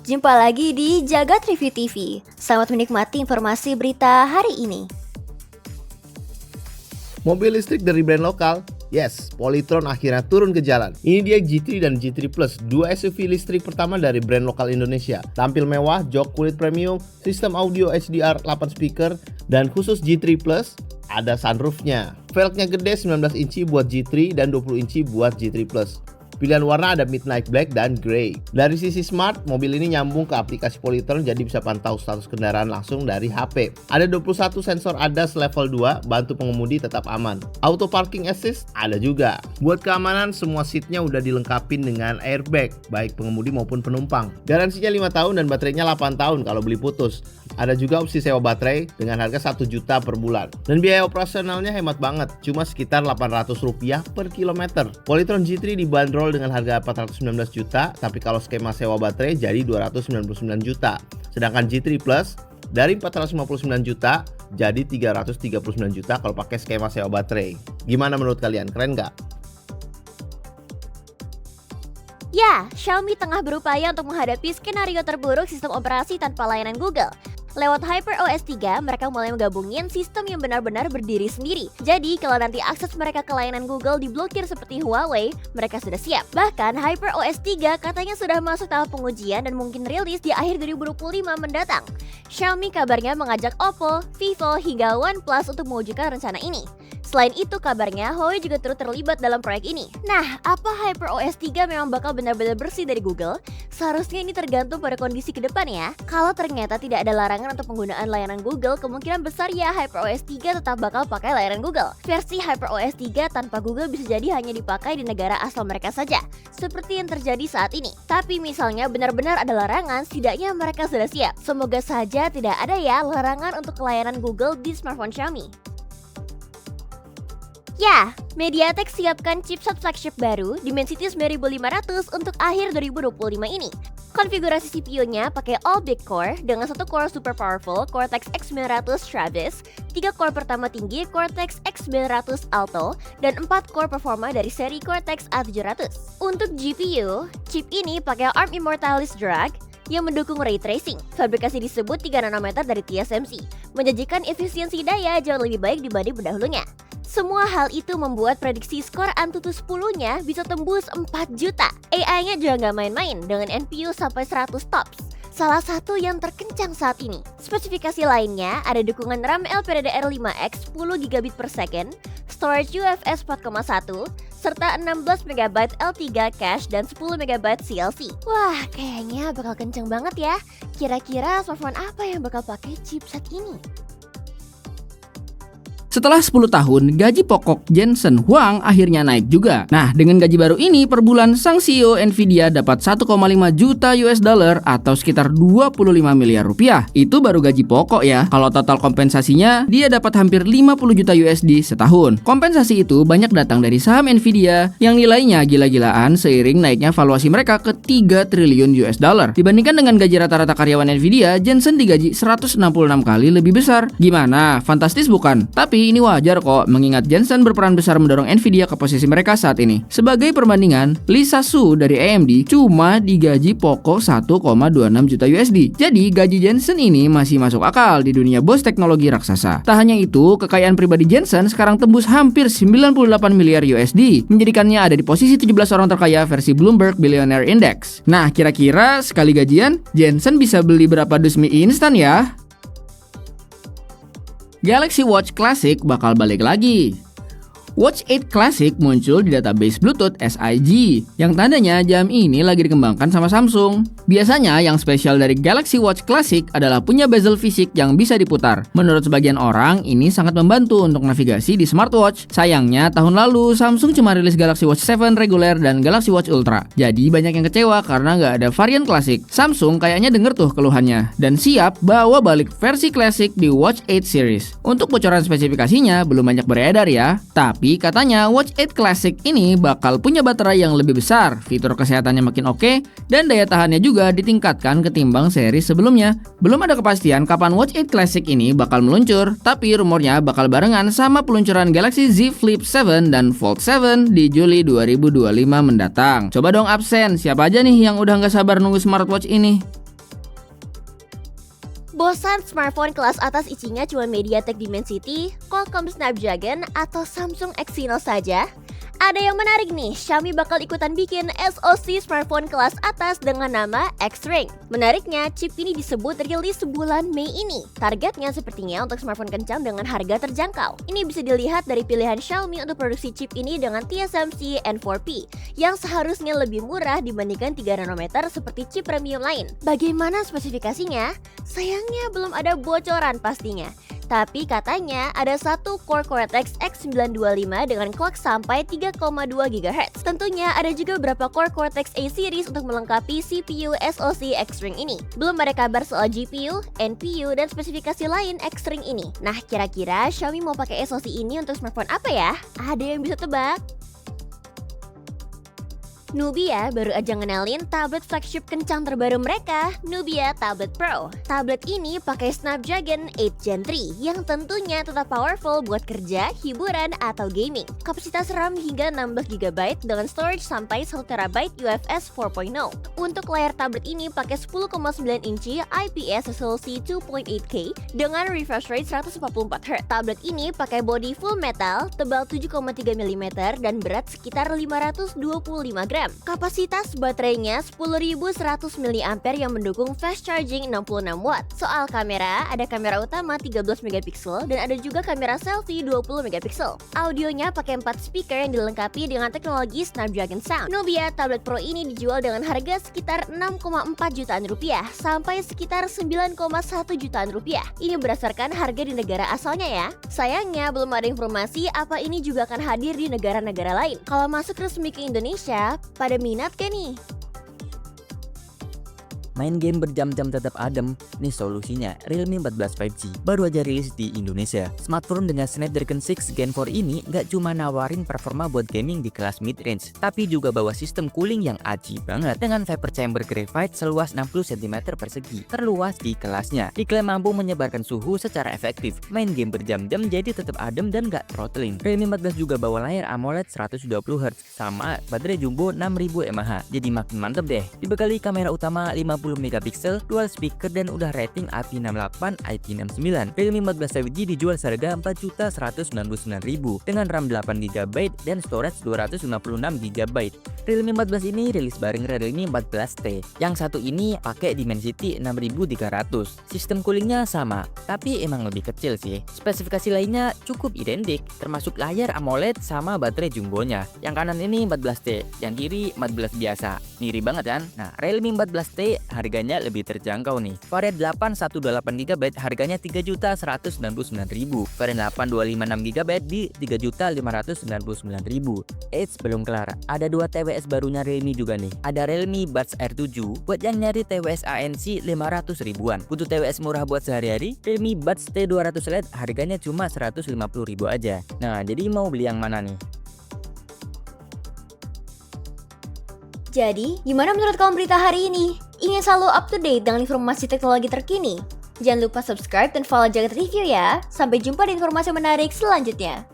Jumpa lagi di Jagat Review TV. Selamat menikmati informasi berita hari ini. Mobil listrik dari brand lokal, yes, Polytron akhirnya turun ke jalan. Ini dia G3 dan G3 Plus, dua SUV listrik pertama dari brand lokal Indonesia. Tampil mewah, jok kulit premium, sistem audio HDR 8 speaker, dan khusus G3 Plus ada sunroofnya. Velgnya gede 19 inci buat G3 dan 20 inci buat G3 Plus. Pilihan warna ada midnight black dan grey. Dari sisi smart, mobil ini nyambung ke aplikasi Polytron jadi bisa pantau status kendaraan langsung dari HP. Ada 21 sensor ADAS level 2, bantu pengemudi tetap aman. Auto parking assist ada juga. Buat keamanan, semua seatnya udah dilengkapi dengan airbag, baik pengemudi maupun penumpang. Garansinya 5 tahun dan baterainya 8 tahun kalau beli putus. Ada juga opsi sewa baterai dengan harga 1 juta per bulan. Dan biaya operasionalnya hemat banget, cuma sekitar Rp800 per kilometer. Polytron G3 dibanderol dengan harga 419 juta, tapi kalau skema sewa baterai jadi 299 juta. Sedangkan G3 Plus dari 459 juta jadi 339 juta kalau pakai skema sewa baterai. Gimana menurut kalian? Keren nggak? Ya, Xiaomi tengah berupaya untuk menghadapi skenario terburuk sistem operasi tanpa layanan Google. Lewat HyperOS 3, mereka mulai menggabungin sistem yang benar-benar berdiri sendiri. Jadi, kalau nanti akses mereka ke layanan Google diblokir seperti Huawei, mereka sudah siap. Bahkan, HyperOS 3 katanya sudah masuk tahap pengujian dan mungkin rilis di akhir 2025 mendatang. Xiaomi kabarnya mengajak Oppo, Vivo, hingga OnePlus untuk mewujudkan rencana ini. Selain itu, kabarnya Huawei juga turut terlibat dalam proyek ini. Nah, apa HyperOS 3 memang bakal benar-benar bersih dari Google? Seharusnya ini tergantung pada kondisi ke depan ya. Kalau ternyata tidak ada larangan untuk penggunaan layanan Google, kemungkinan besar ya HyperOS 3 tetap bakal pakai layanan Google. Versi HyperOS 3 tanpa Google bisa jadi hanya dipakai di negara asal mereka saja, seperti yang terjadi saat ini. Tapi misalnya benar-benar ada larangan, setidaknya mereka sudah siap. Semoga saja tidak ada ya larangan untuk layanan Google di smartphone Xiaomi. Ya, MediaTek siapkan chipset flagship baru Dimensity 9500 untuk akhir 2025 ini. Konfigurasi CPU-nya pakai all big core dengan 1 core super powerful Cortex X900 Travis, 3 core pertama tinggi Cortex X900 Alto, dan 4 core performa dari seri Cortex A700. Untuk GPU, chip ini pakai ARM Immortalis Drag yang mendukung ray tracing. Fabrikasi disebut 3 nanometer dari TSMC, menjanjikan efisiensi daya jauh lebih baik dibanding pendahulunya. Semua hal itu membuat prediksi skor Antutu 10-nya bisa tembus 4 juta. AI-nya juga nggak main-main dengan NPU sampai 100 TOPS, salah satu yang terkencang saat ini. Spesifikasi lainnya ada dukungan RAM LPDDR5X 10 GB per second, storage UFS 4.1, serta 16 MB L3 cache dan 10 MB CLC. Wah, kayaknya bakal kenceng banget ya. Kira-kira smartphone apa yang bakal pakai chipset ini? Setelah 10 tahun, gaji pokok Jensen Huang akhirnya naik juga. Nah, dengan gaji baru ini, per bulan sang CEO Nvidia dapat 1,5 juta US dollar atau sekitar 25 miliar rupiah. Itu baru gaji pokok ya. Kalau total kompensasinya, dia dapat hampir 50 juta USD setahun. Kompensasi itu banyak datang dari saham Nvidia yang nilainya gila-gilaan seiring naiknya valuasi mereka ke 3 triliun US dollar. Dibandingkan dengan gaji rata-rata karyawan Nvidia, Jensen digaji 166 kali lebih besar. Gimana? Fantastis bukan? Tapi ini wajar kok, mengingat Jensen berperan besar mendorong Nvidia ke posisi mereka saat ini. Sebagai perbandingan, Lisa Su dari AMD cuma digaji pokok 1,26 juta USD. Jadi gaji Jensen ini masih masuk akal di dunia bos teknologi raksasa. Tak hanya itu, kekayaan pribadi Jensen sekarang tembus hampir 98 miliar USD, menjadikannya ada di posisi 17 orang terkaya versi Bloomberg Billionaire Index. Nah, kira-kira sekali gajian, Jensen bisa beli berapa dus mie instan ya? Galaxy Watch Classic bakal balik lagi. Watch 8 Classic muncul di database Bluetooth SIG, yang tandanya jam ini lagi dikembangkan sama Samsung. Biasanya yang spesial dari Galaxy Watch Classic adalah punya bezel fisik yang bisa diputar. Menurut sebagian orang, ini sangat membantu untuk navigasi di smartwatch. Sayangnya, tahun lalu Samsung cuma rilis Galaxy Watch 7 reguler dan Galaxy Watch Ultra. Jadi banyak yang kecewa karena nggak ada varian Classic. Samsung kayaknya denger tuh keluhannya dan siap bawa balik versi Classic di Watch 8 series. Untuk bocoran spesifikasinya belum banyak beredar ya, tapi katanya Watch 8 Classic ini bakal punya baterai yang lebih besar, fitur kesehatannya makin oke, dan daya tahannya juga ditingkatkan ketimbang seri sebelumnya. Belum ada kepastian kapan Watch 8 Classic ini bakal meluncur, tapi rumornya bakal barengan sama peluncuran Galaxy Z Flip 7 dan Fold 7 di Juli 2025 mendatang. Coba dong absen, siapa aja nih yang udah nggak sabar nunggu smartwatch ini? Bosan smartphone kelas atas isinya cuma MediaTek Dimensity, Qualcomm Snapdragon, atau Samsung Exynos saja? Ada yang menarik nih, Xiaomi bakal ikutan bikin SoC smartphone kelas atas dengan nama X-Ring. Menariknya, chip ini disebut rilis sebulan Mei ini. Targetnya sepertinya untuk smartphone kencang dengan harga terjangkau. Ini bisa dilihat dari pilihan Xiaomi untuk produksi chip ini dengan TSMC N4P, yang seharusnya lebih murah dibandingkan 3 nanometer seperti chip premium lain. Bagaimana spesifikasinya? Sayangnya belum ada bocoran pastinya. Tapi katanya ada satu core Cortex X925 dengan clock sampai 3,2 GHz. Tentunya ada juga beberapa core Cortex A series untuk melengkapi CPU SoC X-Ring ini. Belum ada kabar soal GPU, NPU, dan spesifikasi lain X-Ring ini. Nah, kira-kira Xiaomi mau pakai SoC ini untuk smartphone apa ya? Ada yang bisa tebak? Nubia baru aja ngenalin tablet flagship kencang terbaru mereka, Nubia Tablet Pro. Tablet ini pakai Snapdragon 8 Gen 3 yang tentunya tetap powerful buat kerja, hiburan, atau gaming. Kapasitas RAM hingga 16GB dengan storage sampai 1TB UFS 4.0. Untuk layar tablet ini pakai 10,9 inci IPS resolusi 2.8K dengan refresh rate 144Hz. Tablet ini pakai body full metal, tebal 7,3 mm dan berat sekitar 525 gram. Kapasitas baterainya 10.100 mAh yang mendukung fast charging 66 watt. Soal kamera, ada kamera utama 13 MP dan ada juga kamera selfie 20 MP. Audionya pakai 4 speaker yang dilengkapi dengan teknologi Snapdragon Sound. Nubia Tablet Pro ini dijual dengan harga sekitar 6,4 jutaan rupiah sampai sekitar 9,1 jutaan rupiah. Ini berdasarkan harga di negara asalnya ya. Sayangnya belum ada informasi apa ini juga akan hadir di negara-negara lain. Kalau masuk resmi ke Indonesia, pada minat kan nih? Main game berjam-jam tetap adem, nih solusinya Realme 14 5G baru aja rilis di Indonesia. Smartphone dengan Snapdragon 6 Gen 4 ini gak cuma nawarin performa buat gaming di kelas mid-range, tapi juga bawa sistem cooling yang aji banget dengan vapor chamber graphite seluas 60 cm persegi, terluas di kelasnya. Diklaim mampu menyebarkan suhu secara efektif, main game berjam-jam jadi tetap adem dan gak throttling. Realme 14 juga bawa layar AMOLED 120Hz sama baterai jumbo 6000 mAh, jadi makin mantep deh. Dibekali kamera utama 50 megapiksel, dual speaker, dan udah rating IP68, IP69. Realme 14 5G dijual seharga 4.199.000 dengan RAM 8GB dan storage 256GB. Realme 14 ini rilis bareng Realme 14T. Yang satu ini pakai Dimensity 6300. Sistem coolingnya sama, tapi emang lebih kecil sih. Spesifikasi lainnya cukup identik, termasuk layar AMOLED sama baterai jumbonya. Yang kanan ini 14T, yang kiri 14 biasa. Mirip banget kan? Nah, Realme 14T harganya lebih terjangkau nih. Varian 818GB harganya 3.199.000. Varian 8256GB di 3.599.000. Eits, belum kelar. Ada dua TWS barunya Realme juga nih. Ada Realme Buds R7 buat yang nyari TWS ANC 500 ribuan. Butuh TWS murah buat sehari-hari? Realme Buds T200 LED harganya cuma 150.000 aja. Nah, jadi mau beli yang mana nih? Jadi, gimana menurut kamu berita hari ini? Ingin selalu up to date dengan informasi teknologi terkini? Jangan lupa subscribe dan follow Jagat Review ya. Sampai jumpa di informasi menarik selanjutnya.